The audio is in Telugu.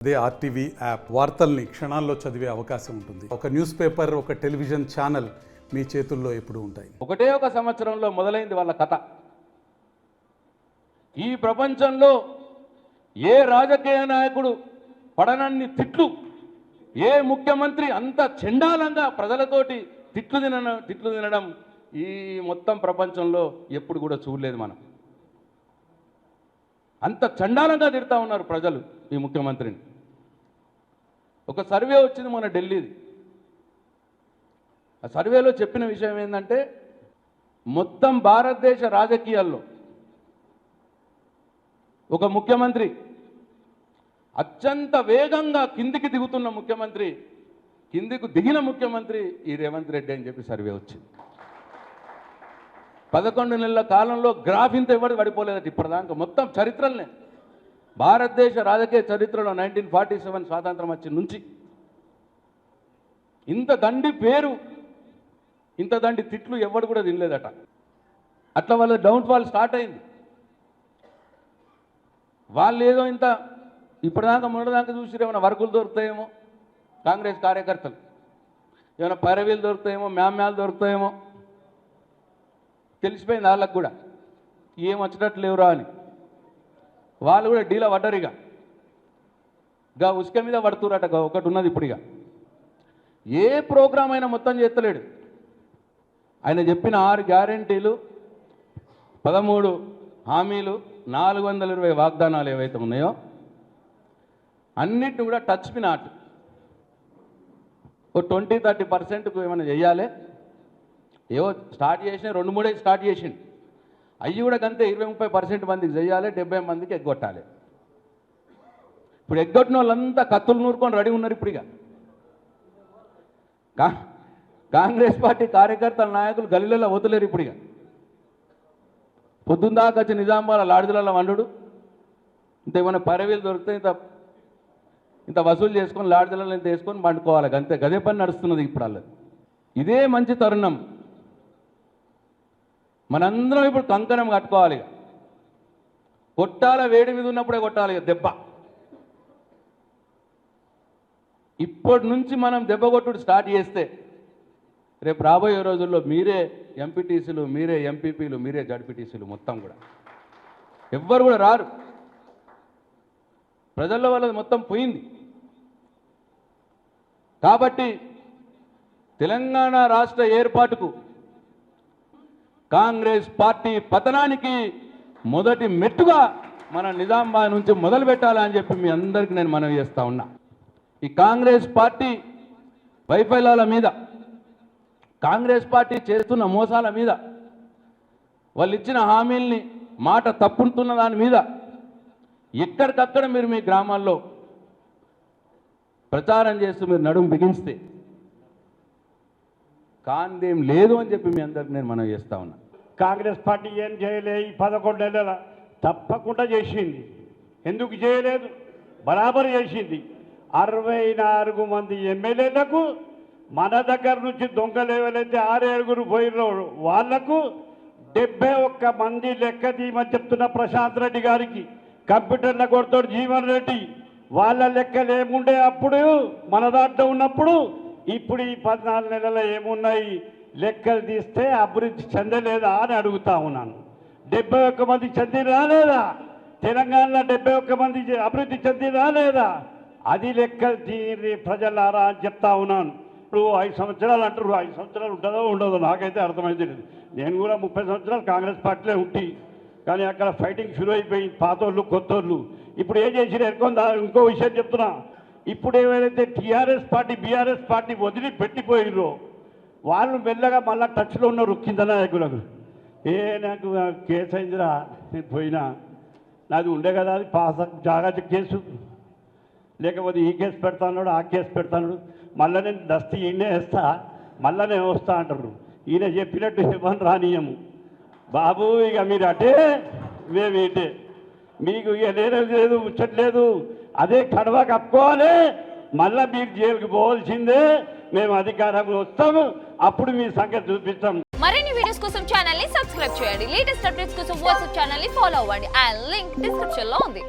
అదే ఆర్టీవీ యాప్ వార్తల్ని క్షణాల్లో చదివే అవకాశం ఉంటుంది. ఒక న్యూస్ పేపర్, ఒక టెలివిజన్ ఛానల్ మీ చేతుల్లో ఎప్పుడూ ఉంటాయి. ఒకటే ఒక సంవత్సరంలో మొదలైంది వాళ్ళ కథ. ఈ ప్రపంచంలో ఏ రాజకీయ నాయకుడు పడనన్ని తిట్లు, ఏ ముఖ్యమంత్రి అంత చండాలంగా ప్రజలతోటి తిట్లు తినడం ఈ మొత్తం ప్రపంచంలో ఎప్పుడు కూడా చూడలేదు మనం. అంత చండాలంగా తిడతా ఉన్నారు ప్రజలు ఈ ముఖ్యమంత్రిని. ఒక సర్వే వచ్చింది మన ఢిల్లీది. ఆ సర్వేలో చెప్పిన విషయం ఏంటంటే, మొత్తం భారతదేశ రాజకీయాల్లో ఒక ముఖ్యమంత్రి అత్యంత వేగంగా కిందికి దిగుతున్న ముఖ్యమంత్రి, కిందికి దిగిన ముఖ్యమంత్రి ఈ రేవంత్ రెడ్డి అని చెప్పి సర్వే వచ్చింది. 11 నెలల కాలంలో గ్రాఫ్ ఇంత ఎవరు పడిపోలేదట ఇప్పటిదాకా మొత్తం చరిత్రలనే. భారతదేశ రాజకీయ చరిత్రలో 1947 స్వాతంత్రం వచ్చిన నుంచి ఇంత దండి పేరు, ఇంత దండి తిట్లు ఎవడు కూడా తినలేదట. అట్లా వాళ్ళ డౌన్ఫాల్ స్టార్ట్ అయింది. వాళ్ళు ఏదో ఇంత ఇప్పటిదాకా మొన్నదాకా చూసిరు, ఏమైనా వర్కులు దొరుకుతాయేమో కాంగ్రెస్ కార్యకర్తలు, ఏమైనా పరవీలు దొరుకుతాయేమో, మ్యామ్యాలు దొరుకుతాయేమో తెలిసిపోయింది వాళ్ళకు కూడా. ఏం వచ్చినట్లు లేవురా అని వాళ్ళు కూడా డీలా పడ్డారు. ఇక ఉసుక మీద పడుతురట. ఒకటి ఉన్నది ఇప్పుడు. ఇక ఏ ప్రోగ్రాం అయినా మొత్తం చేస్తలేడు. ఆయన చెప్పిన 6 గ్యారెంటీలు, 13 హామీలు, 420 వాగ్దానాలు ఏవైతే ఉన్నాయో అన్నిటిని కూడా టచ్ మీ నాట్ ఓ 20-30% ఏమైనా చేయాలి. ఏవో స్టార్ట్ చేసిన 2-3 స్టార్ట్ చేసిండు. అవి కూడా కంటే 20-30% మందికి చేయాలి, 70 మందికి ఎగ్గొట్టాలి. ఇప్పుడు ఎగ్గొట్టిన వాళ్ళంతా కత్తులు నూరుకొని రెడీ ఉన్నారు. ఇప్పుడు ఇక కాంగ్రెస్ పార్టీ కార్యకర్తల నాయకులు గల్లీలలో వదిలేరు. ఇప్పుడు ఇక పొద్దుందాకా వచ్చి నిజామాబాద్ లాడ్జులలో వండు, ఇంత ఏమైనా పరవీలు దొరికితే ఇంత వసూలు చేసుకొని లాడ్జులలో ఇంత వేసుకొని పండుకోవాలి. అంతే, గదే పని నడుస్తున్నది ఇప్పుడు వాళ్ళు. ఇదే మంచి తరుణం. మనందరం ఇప్పుడు కంకణం కట్టుకోవాలి. కొట్టాల వేడి మీద ఉన్నప్పుడే కొట్టాలి దెబ్బ. ఇప్పటి నుంచి మనం దెబ్బ కొట్టుడు స్టార్ట్ చేస్తే రేపు రాబోయే రోజుల్లో మీరే ఎంపీటీసీలు, మీరే ఎంపీపీలు, మీరే జడ్పీటీసీలు మొత్తం కూడా ఎవ్వరు కూడా రారు. ప్రజల్లో వాళ్ళది మొత్తం పోయింది. కాబట్టి తెలంగాణ రాష్ట్ర ఏర్పాటుకు, కాంగ్రెస్ పార్టీ పతనానికి మొదటి మెట్టుగా మన నిజామాబాద్ నుంచి మొదలు పెట్టాలని చెప్పి మీ అందరికీ నేను మనవి చేస్తా ఉన్నా. ఈ కాంగ్రెస్ పార్టీ వైఫల్యాల మీద, కాంగ్రెస్ పార్టీ చేస్తున్న మోసాల మీద, వాళ్ళు ఇచ్చిన హామీల్ని మాట తప్పుతున్న దాని మీద ఎక్కడికక్కడ మీరు మీ గ్రామాల్లో ప్రచారం చేస్తూ మీరు నడుము బిగించితే కాందేం లేదు అని చెప్పి మీ అందరికి నేను మనవి చేస్తా ఉన్నా. కాంగ్రెస్ పార్టీ ఏం చేయలే ఈ 11 నెలల తప్పకుండా చేసింది. ఎందుకు చేయలేదు? బరాబరు చేసింది. 64 మంది ఎమ్మెల్యేలకు, మన దగ్గర నుంచి దొంగలు ఎవరైతే 6-7 పోయినో వాళ్లకు 71 మంది లెక్క తీయమని చెప్తున్న ప్రశాంత్ రెడ్డి గారికి, కంప్యూటర్ల కొడుతాడు జీవన్ రెడ్డి, వాళ్ళ లెక్కలు ఏముండే అప్పుడు మన దాంట్లో ఉన్నప్పుడు. ఇప్పుడు ఈ 14 నెలలు ఏమున్నాయి లెక్కలు తీస్తే అభివృద్ధి చెందలేదా అని అడుగుతా ఉన్నాను. 71 మంది చెంది రాలేదా? తెలంగాణలో 71 మంది అభివృద్ధి చెంది రాలేదా? అది లెక్కలు తీరి ప్రజలారా అని చెప్తా ఉన్నాను. ఇప్పుడు 5 సంవత్సరాలు అంటారు. 5 సంవత్సరాలు ఉంటుందో ఉండదో నాకైతే అర్థమైంది లేదు. నేను కూడా 30 సంవత్సరాలు కాంగ్రెస్ పార్టీలో ఉంటి, కానీ అక్కడ ఫైటింగ్ షురూ అయిపోయింది. పాతోళ్ళు కొత్తోళ్ళు. ఇప్పుడు ఏం చేసినా ఎరుకుందా? ఇంకో విషయం చెప్తున్నా. ఇప్పుడు ఏవైతే టీఆర్ఎస్ పార్టీ, బీఆర్ఎస్ పార్టీ వదిలి పెట్టిపోయినో వాళ్ళు మెల్లగా మళ్ళీ టచ్లో ఉన్నారు కింద నాయకులకు. నాకు కేసు అయిందిరా, నేను పోయినా, నాది ఉండే కదా అది పాస్ జాగ్రత్త కేసు, లేకపోతే ఈ కేసు పెడతాడు, ఆ కేసు పెడతాడు, మళ్ళీ నేను దస్తీ ఈయనే వేస్తా, మళ్ళీ నేను వస్తా అంటారు. ఈయన చెప్పినట్టు ఇవ్వని రానియము బాబు. ఇక మీరు అటే మేము ఇటే, మీకు ఇక లేదు ముచ్చట్లేదు. అదే కడవ కప్పుకోవాలి, మళ్ళీ మీరు జైలుకి పోవాల్సిందే. మేము అధికారంలో వస్తాము, అప్పుడు మీ సంగతి చూపిస్తాం. మరిన్ని వీడియోస్ కోసం ఛానల్ ని సబ్స్క్రైబ్ చేయండి. లేటెస్ట్ అప్డేట్స్ కోసం వాట్సాప్ ఛానల్ ని ఫాలో అవ్వండి. ఆ లింక్ డిస్క్రిప్షన్ లో ఉంది.